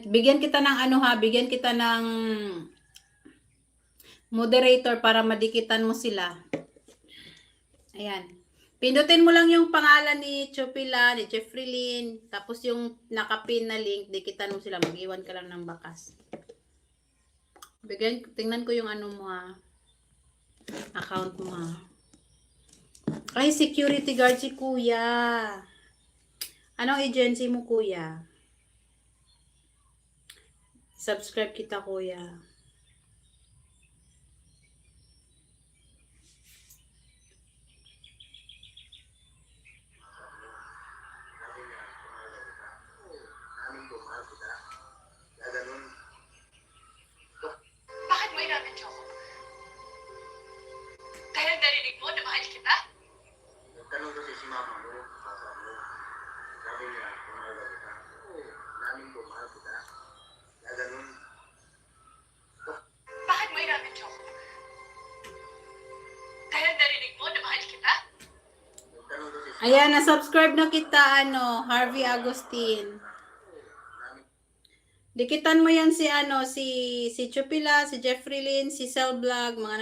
Bigyan kita ng ano ha, bigyan kita ng moderator para madikitan mo sila. Ayan. Pindutin mo lang yung pangalan ni Chupila, ni Jeffrelyn, tapos yung nakapin na link, dikitan mo sila, mag-iwan ka lang ng bakas. Tingnan ko yung ano mo ha, account mo ha. Ay, security guard si kuya. Anong agency mo kuya? Subscribe kita kuya. Bakit mo inamit ako? Dahil narinig mo na mahal kita? Nagtanong kasi si mama mo, papa mo. Sabi niya, mahal daw kita. Oo, namin ko, mahal kita. Kaya ganun. Bakit mo inamit ako? Dahil narinig mo na mahal kita? Nagtanong kasi si Ayan, na-subscribe na kita, Harvey Agustin. Dikitan mo yan si Chupila, si Jeffrelyn, si Cell Vlog, mga